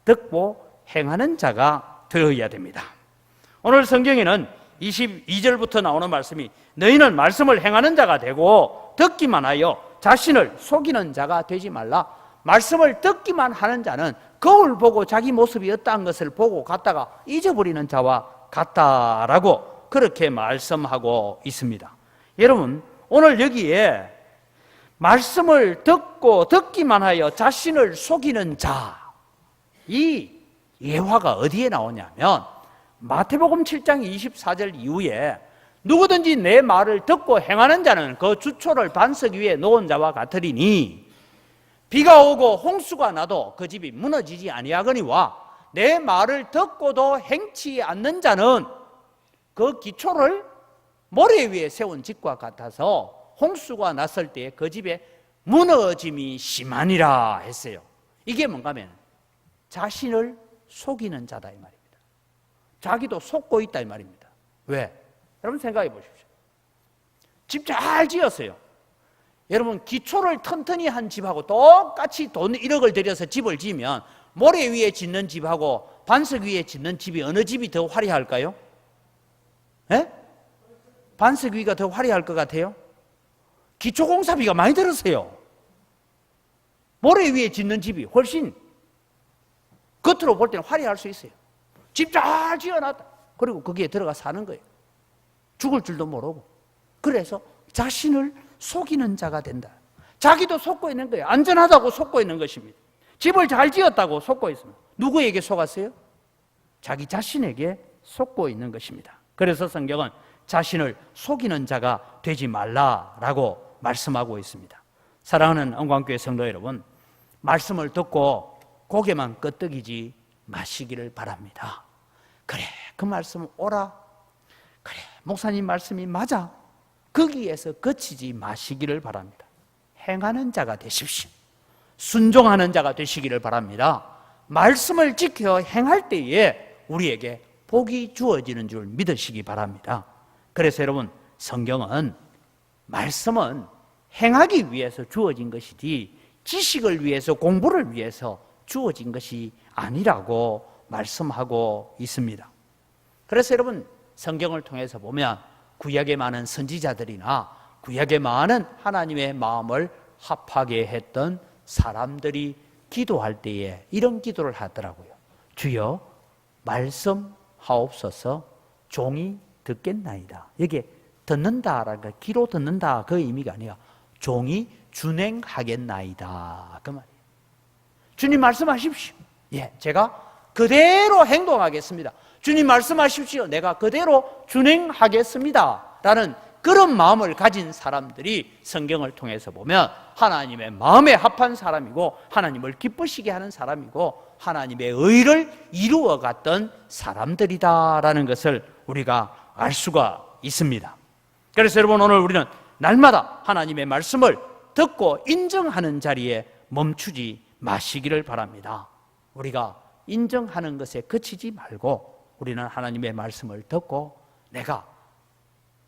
듣고 행하는 자가 되어야 됩니다. 오늘 성경에는 22절부터 나오는 말씀이 너희는 말씀을 행하는 자가 되고 듣기만 하여 자신을 속이는 자가 되지 말라. 말씀을 듣기만 하는 자는 거울 보고 자기 모습이 어떠한 것을 보고 갔다가 잊어버리는 자와 같다라고 그렇게 말씀하고 있습니다. 여러분, 오늘 여기에 말씀을 듣고 듣기만 하여 자신을 속이는 자, 이 예화가 어디에 나오냐면 마태복음 7장 24절 이후에 누구든지 내 말을 듣고 행하는 자는 그 주초를 반석 위에 놓은 자와 같으리니 비가 오고 홍수가 나도 그 집이 무너지지 아니하거니와 내 말을 듣고도 행치 않는 자는 그 기초를 모래 위에 세운 집과 같아서 홍수가 났을 때 그 집에 무너짐이 심하니라 했어요. 이게 뭔가 하면 자신을 속이는 자다 이 말입니다. 자기도 속고 있다 이 말입니다. 왜? 여러분 생각해 보십시오. 집 잘 지었어요. 여러분, 기초를 튼튼히 한 집하고 똑같이 돈 1억을 들여서 집을 지으면 모래 위에 짓는 집하고 반석 위에 짓는 집이 어느 집이 더 화려할까요? 예? 반석 위가 더 화려할 것 같아요? 기초 공사비가 많이 들었어요. 모래 위에 짓는 집이 훨씬 겉으로 볼 때는 화려할 수 있어요. 집 잘 지어놨다. 그리고 거기에 들어가 사는 거예요. 죽을 줄도 모르고. 그래서 자신을 속이는 자가 된다. 자기도 속고 있는 거예요. 안전하다고 속고 있는 것입니다. 집을 잘 지었다고 속고 있습니다. 누구에게 속았어요? 자기 자신에게 속고 있는 것입니다. 그래서 성경은 자신을 속이는 자가 되지 말라라고 말씀하고 있습니다. 사랑하는 언광교회 성도 여러분, 말씀을 듣고 고개만 끄덕이지 마시기를 바랍니다. 그래, 그 말씀 옳아. 그래, 목사님 말씀이 맞아. 거기에서 그치지 마시기를 바랍니다. 행하는 자가 되십시오. 순종하는 자가 되시기를 바랍니다. 말씀을 지켜 행할 때에 우리에게 복이 주어지는 줄 믿으시기 바랍니다. 그래서 여러분, 성경은 말씀은 행하기 위해서 주어진 것이지 지식을 위해서, 공부를 위해서 주어진 것이 아니라고 말씀하고 있습니다. 그래서 여러분, 성경을 통해서 보면 구약에 많은 선지자들이나 구약에 많은 하나님의 마음을 합하게 했던 사람들이 기도할 때에 이런 기도를 하더라고요. 주여, 말씀하옵소서. 종이 듣겠나이다. 이게 듣는다라는 거, 귀로 듣는다 그 의미가 아니라 종이 준행하겠나이다 그 말이에요. 주님 말씀하십시오. 예, 제가 그대로 행동하겠습니다. 주님 말씀하십시오. 내가 그대로 준행하겠습니다 라는 그런 마음을 가진 사람들이 성경을 통해서 보면 하나님의 마음에 합한 사람이고 하나님을 기쁘시게 하는 사람이고 하나님의 의를 이루어갔던 사람들이다라는 것을 우리가 알 수가 있습니다. 그래서 여러분, 오늘 우리는 날마다 하나님의 말씀을 듣고 인정하는 자리에 멈추지 마시기를 바랍니다. 우리가 인정하는 것에 그치지 말고 우리는 하나님의 말씀을 듣고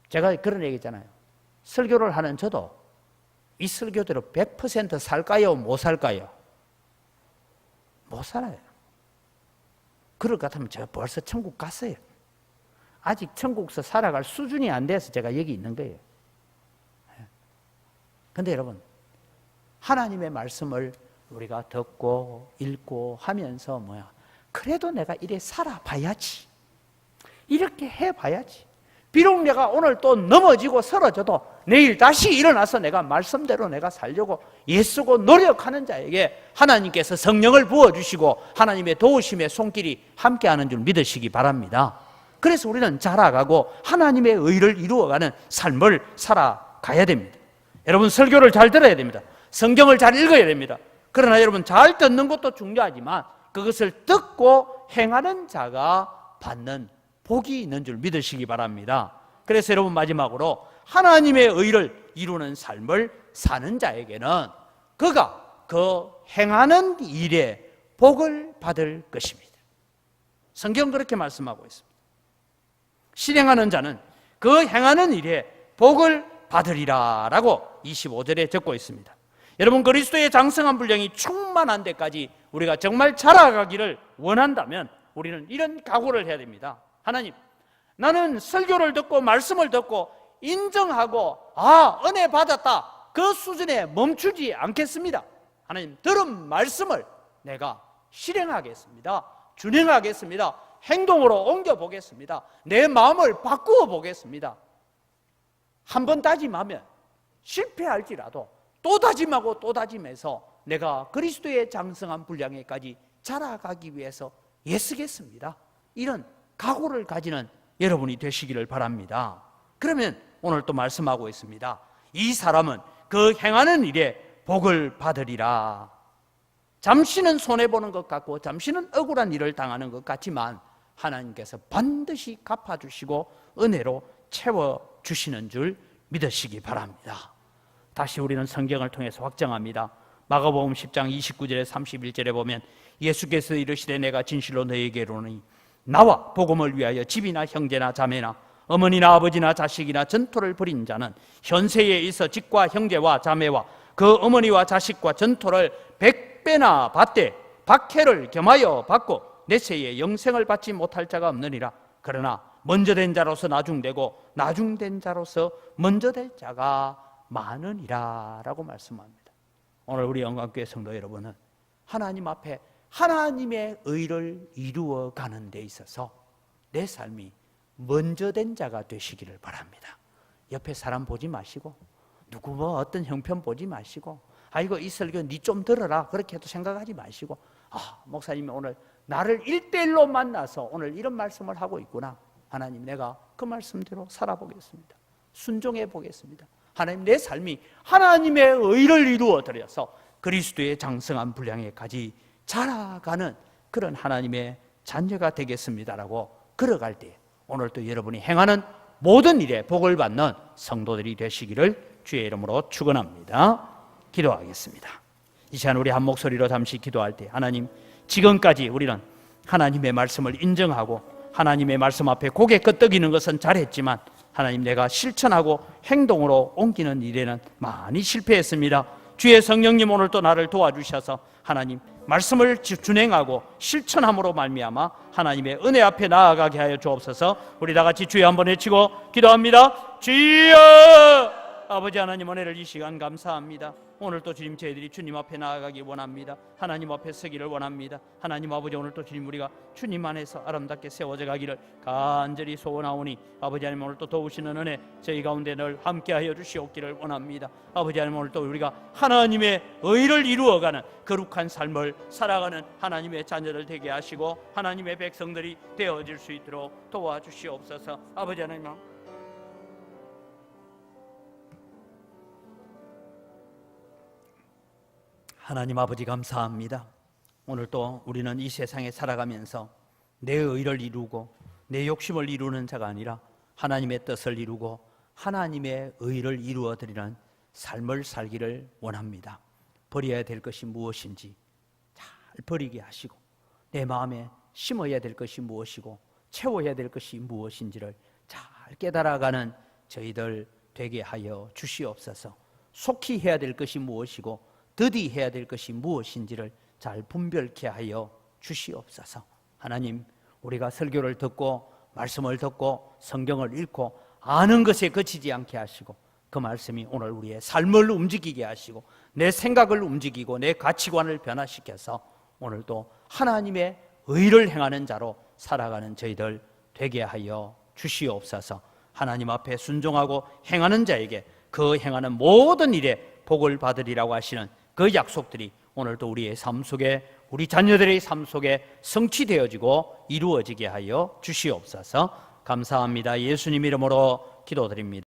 제가 그런 얘기 있잖아요. 설교를 하는 저도 이 설교대로 100% 살까요? 못 살까요? 못 살아요. 그럴 것 같으면 제가 벌써 천국 갔어요. 아직 천국에서 살아갈 수준이 안 돼서 제가 여기 있는 거예요. 그런데 여러분, 하나님의 말씀을 우리가 듣고 읽고 하면서 그래도 내가 이래 살아봐야지, 이렇게 해봐야지, 비록 내가 오늘 또 넘어지고 쓰러져도 내일 다시 일어나서 내가 말씀대로 내가 살려고 애쓰고 노력하는 자에게 하나님께서 성령을 부어주시고 하나님의 도우심의 손길이 함께하는 줄 믿으시기 바랍니다. 그래서 우리는 자라가고 하나님의 의를 이루어가는 삶을 살아가야 됩니다. 여러분 설교를 잘 들어야 됩니다. 성경을 잘 읽어야 됩니다. 그러나 여러분 잘 듣는 것도 중요하지만 그것을 듣고 행하는 자가 받는 복이 있는 줄 믿으시기 바랍니다. 그래서 여러분 마지막으로 하나님의 의를 이루는 삶을 사는 자에게는 그가 그 행하는 일에 복을 받을 것입니다. 성경은 그렇게 말씀하고 있습니다. 실행하는 자는 그 행하는 일에 복을 받으리라 라고 25절에 적고 있습니다. 여러분 그리스도의 장성한 분량이 충만한 데까지 우리가 정말 자라가기를 원한다면 우리는 이런 각오를 해야 됩니다. 하나님, 나는 설교를 듣고 말씀을 듣고 인정하고 은혜 받았다 그 수준에 멈추지 않겠습니다. 하나님, 들은 말씀을 내가 실행하겠습니다. 준행하겠습니다. 행동으로 옮겨보겠습니다. 내 마음을 바꾸어 보겠습니다. 한 번 다짐하면 실패할지라도 또 다짐하고 또 다짐해서 내가 그리스도의 장성한 분량에까지 자라가기 위해서 애쓰겠습니다. 이런 각오를 가지는 여러분이 되시기를 바랍니다. 그러면 오늘 또 말씀하고 있습니다. 이 사람은 그 행하는 일에 복을 받으리라. 잠시는 손해보는 것 같고 잠시는 억울한 일을 당하는 것 같지만 하나님께서 반드시 갚아주시고 은혜로 채워주시는 줄 믿으시기 바랍니다. 다시 우리는 성경을 통해서 확정합니다. 마가복음 10장 29절에 31절에 보면 예수께서 이르시되 내가 진실로 너희에게 이르노니 나와 복음을 위하여 집이나 형제나 자매나 어머니나 아버지나 자식이나 전토를 벌인 자는 현세에 있어 집과 형제와 자매와 그 어머니와 자식과 전토를 100배나 받되 박해를 겸하여 받고 내세에 영생을 받지 못할 자가 없느니라. 그러나 먼저 된 자로서 나중되고 나중된 자로서 먼저 될 자가 많으니라 라고 말씀합니다. 오늘 우리 영광교회 성도 여러분은 하나님 앞에 하나님의 의를 이루어가는 데 있어서 내 삶이 먼저 된 자가 되시기를 바랍니다. 옆에 사람 보지 마시고 누구 어떤 형편 보지 마시고 아이고 이 설교 니 좀 들어라 그렇게도 생각하지 마시고 목사님이 오늘 나를 1대1로 만나서 오늘 이런 말씀을 하고 있구나. 하나님, 내가 그 말씀대로 살아보겠습니다. 순종해 보겠습니다. 하나님, 내 삶이 하나님의 의를 이루어 드려서 그리스도의 장성한 분량에까지 자라가는 그런 하나님의 자녀가 되겠습니다라고 걸어갈 때 오늘 또 여러분이 행하는 모든 일에 복을 받는 성도들이 되시기를 주의 이름으로 축원합니다. 기도하겠습니다. 이 시간 우리 한 목소리로 잠시 기도할 때 하나님, 지금까지 우리는 하나님의 말씀을 인정하고 하나님의 말씀 앞에 고개 끄덕이는 것은 잘했지만 하나님, 내가 실천하고 행동으로 옮기는 일에는 많이 실패했습니다. 주의 성령님 오늘 또 나를 도와주셔서 하나님 말씀을 준행하고 실천함으로 말미암아 하나님의 은혜 앞에 나아가게 하여 주옵소서. 우리 다 같이 주여 한번 외치고 기도합니다. 주여! 아버지 하나님, 은혜를 이 시간 감사합니다. 오늘 또 주님, 저희들이 주님 앞에 나아가기 원합니다. 하나님 앞에 서기를 원합니다. 하나님 아버지, 오늘 또 주님, 우리가 주님 안에서 아름답게 세워져 가기를 간절히 소원하오니 아버지 하나님, 오늘 또 도우시는 은혜 저희 가운데 늘 함께하여 주시옵기를 원합니다. 아버지 하나님, 오늘 또 우리가 하나님의 의를 이루어가는 거룩한 삶을 살아가는 하나님의 자녀들 되게 하시고 하나님의 백성들이 되어질 수 있도록 도와주시옵소서. 아버지 하나님, 하나님 아버지 감사합니다. 오늘 또 우리는 이 세상에 살아가면서 내 의를 이루고 내 욕심을 이루는 자가 아니라 하나님의 뜻을 이루고 하나님의 의를 이루어 드리는 삶을 살기를 원합니다. 버려야 될 것이 무엇인지 잘 버리게 하시고 내 마음에 심어야 될 것이 무엇이고 채워야 될 것이 무엇인지를 잘 깨달아가는 저희들 되게 하여 주시옵소서. 속히 해야 될 것이 무엇이고 드디 해야 될 것이 무엇인지를 잘 분별케 하여 주시옵소서. 하나님, 우리가 설교를 듣고 말씀을 듣고 성경을 읽고 아는 것에 그치지 않게 하시고 그 말씀이 오늘 우리의 삶을 움직이게 하시고 내 생각을 움직이고 내 가치관을 변화시켜서 오늘도 하나님의 의를 행하는 자로 살아가는 저희들 되게 하여 주시옵소서. 하나님 앞에 순종하고 행하는 자에게 그 행하는 모든 일에 복을 받으리라고 하시는 그 약속들이 오늘도 우리의 삶 속에 우리 자녀들의 삶 속에 성취되어지고 이루어지게 하여 주시옵소서. 감사합니다. 예수님 이름으로 기도드립니다.